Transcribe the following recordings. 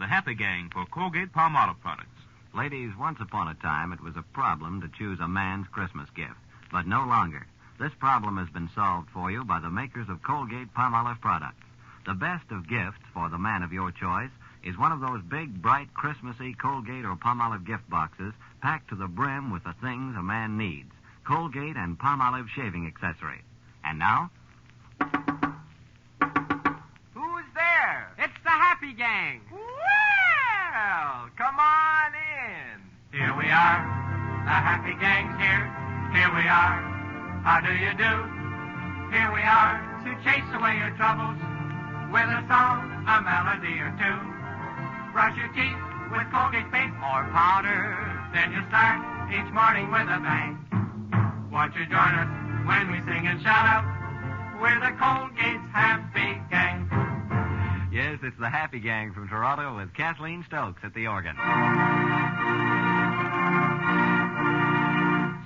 the Happy Gang for Colgate-Palmolive products. Ladies, once upon a time it was a problem to choose a man's Christmas gift, but no longer. This problem has been solved for you by the makers of Colgate-Palmolive products. The best of gifts for the man of your choice is one of those big, bright, Christmassy Colgate or Palmolive gift boxes packed to the brim with the things a man needs. Colgate and Palmolive shaving accessories. And now... Who's there? It's the Happy Gang. Well, come on in. Here we are. The Happy Gang's here. Here we are. How do you do? Here we are to chase away your troubles with a song, a melody or two. Brush your teeth with Colgate paste or powder. Then you start each morning with a bang. Won't you join us when we sing and shout out? We're the Colgate's Happy Gang. Yes, it's the Happy Gang from Toronto with Kathleen Stokes at the organ.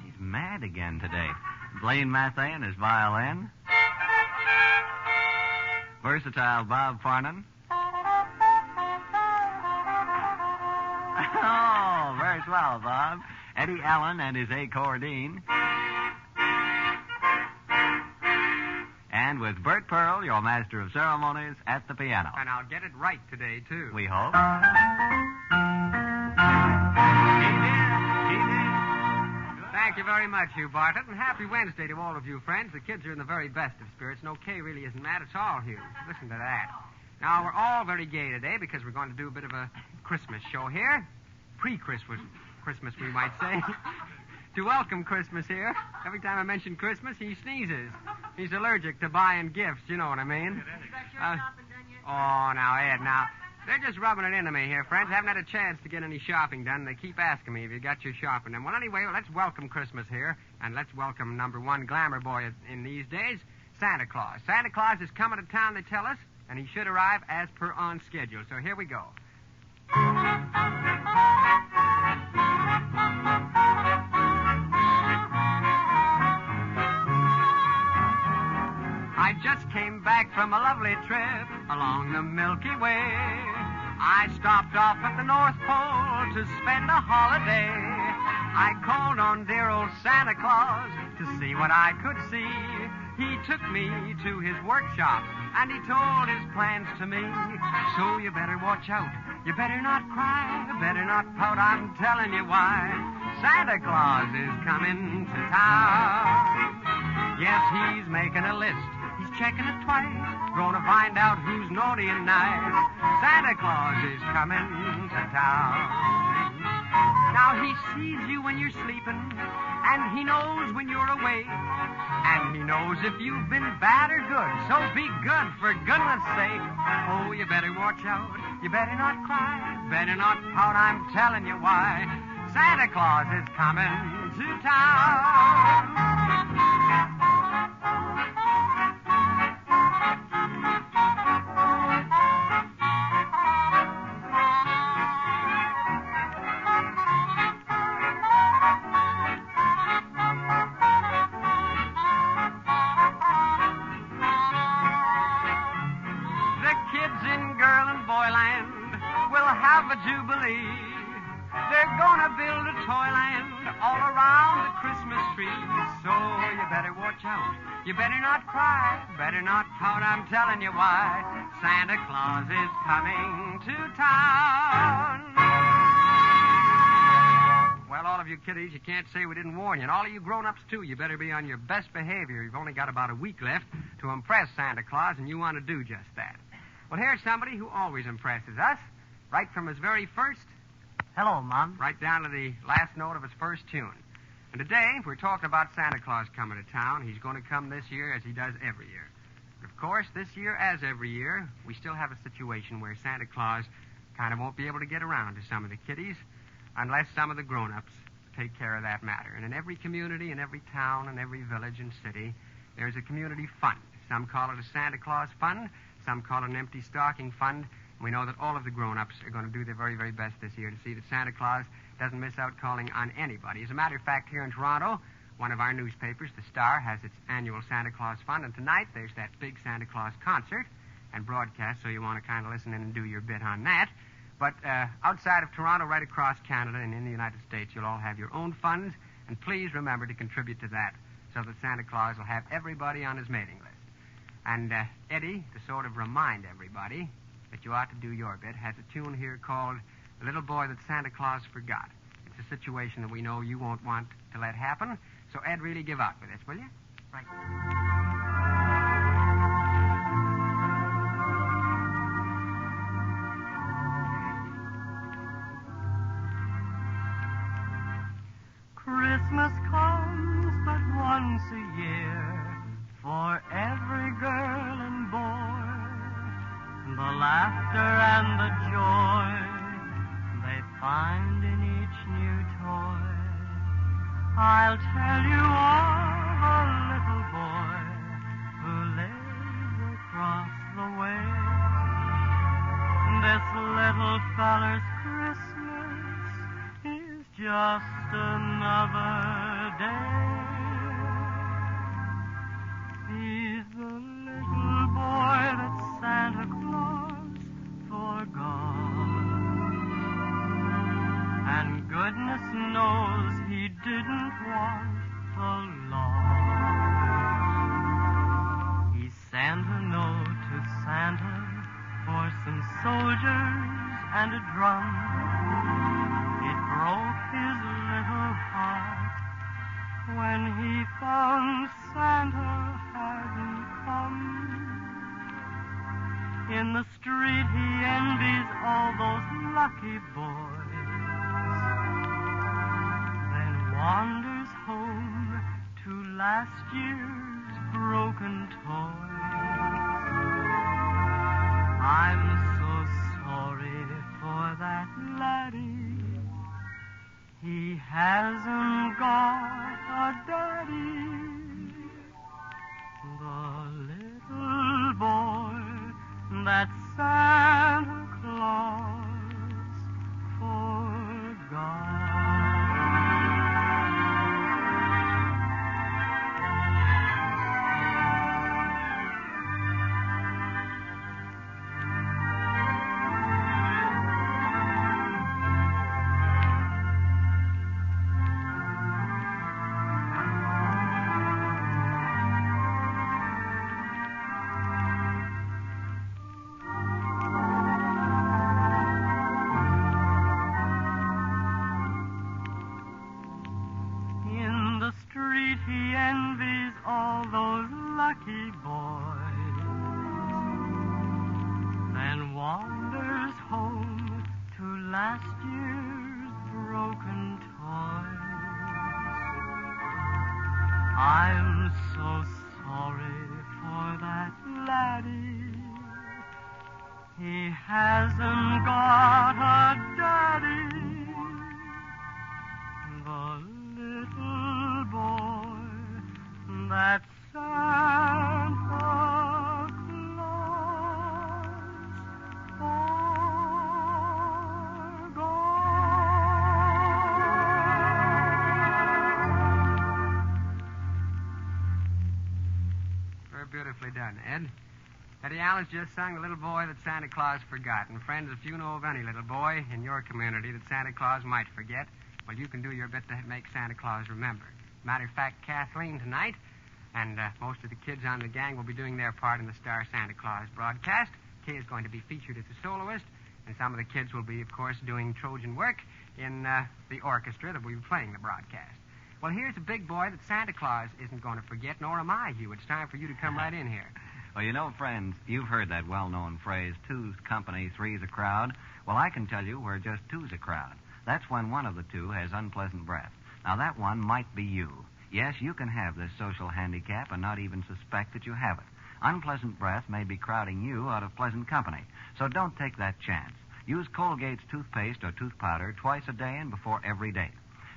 She's mad again today. Blaine Mathey and his violin. Versatile Bob Farnan. Oh, very swell, Bob. Eddie Allen and his accordion. And with Bert Pearl, your master of ceremonies, at the piano. And I'll get it right today, too. We hope. He did. Thank you very much, Hugh Bartlett, and happy Wednesday to all of you friends. The kids are in the very best of spirits. No, Kay really isn't mad at all, Hugh. Listen to that. Now, we're all very gay today because we're going to do a bit of a Christmas show here. Pre-Christmas, we might say. To welcome Christmas here. Every time I mention Christmas, he sneezes. He's allergic to buying gifts, you know what I mean? Is that your shopping done yet? Oh, now, Ed, now. They're just rubbing it into me here, friends. Haven't had a chance to get any shopping done. They keep asking me if you got your shopping done. Well, anyway, let's welcome Christmas here, and let's welcome number one glamour boy in these days, Santa Claus. Santa Claus is coming to town, they tell us, and he should arrive as per on schedule. So here we go. I just came back from a lovely trip along the Milky Way. I stopped off at the North Pole to spend a holiday. I called on dear old Santa Claus to see what I could see. He took me to his workshop and he told his plans to me. So you better watch out. You better not cry. You better not pout. I'm telling you why. Santa Claus is coming to town. Yes, he's making a list. He's checking it twice. Gonna find out who's naughty and nice. Santa Claus is coming to town. Now he sees you when you're sleeping, and he knows when you're awake, and he knows if you've been bad or good. So be good, for goodness sake. Oh, you better watch out. You better not cry. Better not pout. I'm telling you why. Santa Claus is coming to town. Jubilee. They're gonna build a toyland all around the Christmas tree. So you better watch out. You better not cry. Better not pout. I'm telling you why. Santa Claus is coming to town. Well, all of you kiddies, you can't say we didn't warn you. And all of you grown-ups, too, you better be on your best behavior. You've only got about a week left to impress Santa Claus, and you want to do just that. Well, here's somebody who always impresses us. Right from his very first... Hello, Mom. Right down to the last note of his first tune. And today, we're talking about Santa Claus coming to town. He's going to come this year as he does every year. But of course, this year, as every year, we still have a situation where Santa Claus kind of won't be able to get around to some of the kiddies unless some of the grown-ups take care of that matter. And in every community, in every town, in every village and city, there's a community fund. Some call it a Santa Claus fund. Some call it an empty stocking fund. We know that all of the grown-ups are going to do their very, very best this year to see that Santa Claus doesn't miss out calling on anybody. As a matter of fact, here in Toronto, one of our newspapers, The Star, has its annual Santa Claus Fund, and tonight there's that big Santa Claus concert and broadcast, so you want to kind of listen in and do your bit on that. But outside of Toronto, right across Canada and in the United States, you'll all have your own funds. And please remember to contribute to that so that Santa Claus will have everybody on his mailing list. And Eddie, to sort of remind everybody that you ought to do your bit, has a tune here called The Little Boy That Santa Claus Forgot. It's a situation that we know you won't want to let happen. So, Ed, really give out with this, will you? Right. Christmas comes but once a year for every girl and boy. The laughter and the joy they find in each new toy. I'll tell you of a little boy who lives across the way. This little feller's Christmas is just another day. He's the little boy that Santa Claus forgot. And goodness knows he didn't want a lot. He sent a note to Santa for some soldiers and a drum. It broke his little heart when he found Santa hadn't come. In the street he envies all those lucky boys, then wanders home to last year's broken toys. I'm so sorry for that laddie. He hasn't got a daddy. The little boy that Santa Claus forgot. He envies all those lucky boys, then wanders home to last year's broken toys. I'm so sorry for that laddie. He hasn't got a daddy. The little boy that Santa Claus forgot. Very beautifully done, Ed. Eddie Allen's just sung The Little Boy That Santa Claus Forgot. And friends, if you know of any little boy in your community that Santa Claus might forget, well, you can do your bit to make Santa Claus remember. Matter of fact, Kathleen tonight and most of the kids on the gang will be doing their part in the Star Santa Claus broadcast. Kay is going to be featured as a soloist, and some of the kids will be, of course, doing Trojan work in the orchestra that will be playing the broadcast. Well, here's a big boy that Santa Claus isn't going to forget, nor am I, Hugh. It's time for you to come right in here. Well, you know, friends, you've heard that well-known phrase, two's company, three's a crowd. Well, I can tell you where just two's a crowd. That's when one of the two has unpleasant breath. Now, that one might be you. Yes, you can have this social handicap and not even suspect that you have it. Unpleasant breath may be crowding you out of pleasant company, so don't take that chance. Use Colgate's toothpaste or tooth powder twice a day and before every date.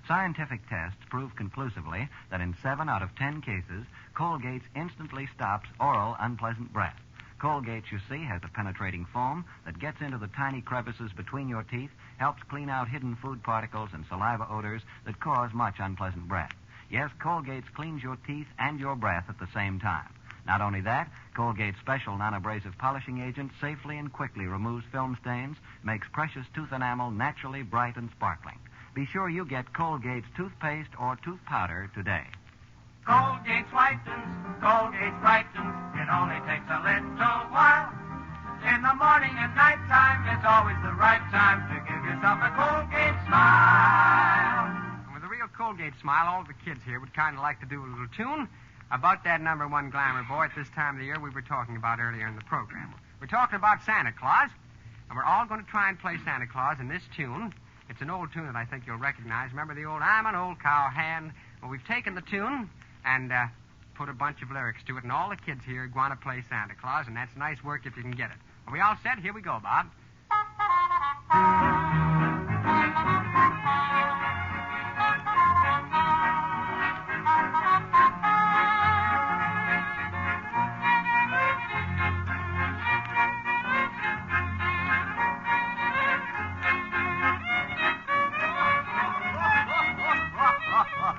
Scientific tests prove conclusively that in 7 out of 10 cases, Colgate's instantly stops oral unpleasant breath. Colgate, you see, has a penetrating foam that gets into the tiny crevices between your teeth, helps clean out hidden food particles and saliva odors that cause much unpleasant breath. Yes, Colgate's cleans your teeth and your breath at the same time. Not only that, Colgate's special non-abrasive polishing agent safely and quickly removes film stains, makes precious tooth enamel naturally bright and sparkling. Be sure you get Colgate's toothpaste or tooth powder today. Colgate's whitens, Colgate's brightens. It only takes a little while. In the morning and nighttime, it's always the right time to give yourself a Colgate smile. And with a real Colgate smile, all the kids here would kind of like to do a little tune about that number one glamour boy at this time of the year we were talking about earlier in the program. We're talking about Santa Claus, and we're all going to try and play Santa Claus in this tune. It's an old tune that I think you'll recognize. Remember the old I'm an old cowhand? Well, we've taken the tune and put a bunch of lyrics to it, and all the kids here want to play Santa Claus, and that's nice work if you can get it. Are we all set? Here we go, Bob.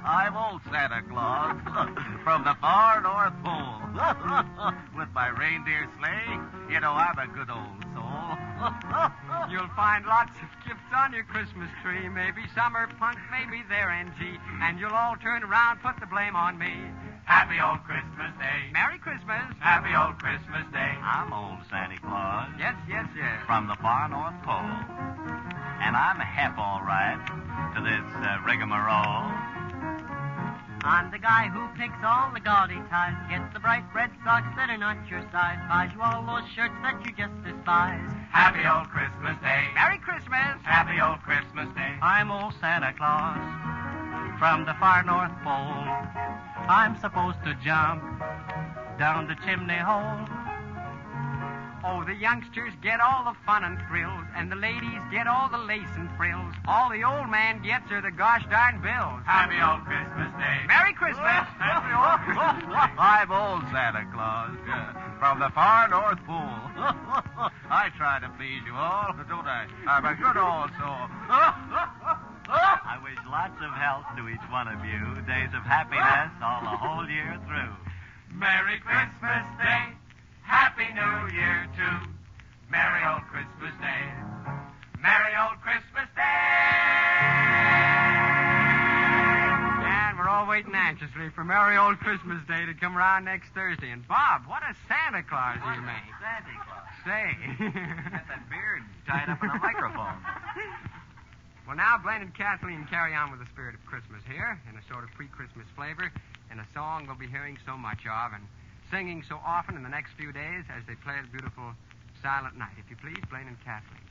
I'm old Santa Claus from the far North Pole. With my reindeer sleigh, you know I'm a good old soul. You'll find lots of gifts on your Christmas tree. Maybe some are punk, maybe they're NG. And you'll all turn around, put the blame on me. Happy old Christmas Day. Merry Christmas. Happy old Christmas Day. I'm old Santa Claus Yes, yes, yes. from the far North Pole. And I'm hep all right to this rigmarole. I'm the guy who picks all the gaudy ties, gets the bright red socks that are not your size, buys you all those shirts that you just despise. Happy old Christmas Day. Merry Christmas. Happy old Christmas Day. I'm old Santa Claus from the far North Pole. I'm supposed to jump down the chimney hole. Oh, the youngsters get all the fun and thrills, and the ladies get all the lace and frills. All the old man gets are the gosh darn bills. Happy old Christmas Day. Merry Christmas. Happy old Christmas Day. I'm old Santa Claus from the far North Pole. I try to please you all, don't I? I'm a good old soul. I wish lots of health to each one of you, days of happiness all the whole year through. Merry Christmas Day. Happy New Year, too. Merry old Christmas Day. Merry old Christmas Day. And we're all waiting anxiously for Merry Old Christmas Day to come around next Thursday. And, Bob, what a Santa Claus you made. Santa Claus. Say. Got that beard tied up in a microphone. Well, now, Blaine and Kathleen carry on with the spirit of Christmas here in a sort of pre-Christmas flavor in a song we'll be hearing so much of and singing so often in the next few days as they play the beautiful Silent Night. If you please, Blaine and Kathleen.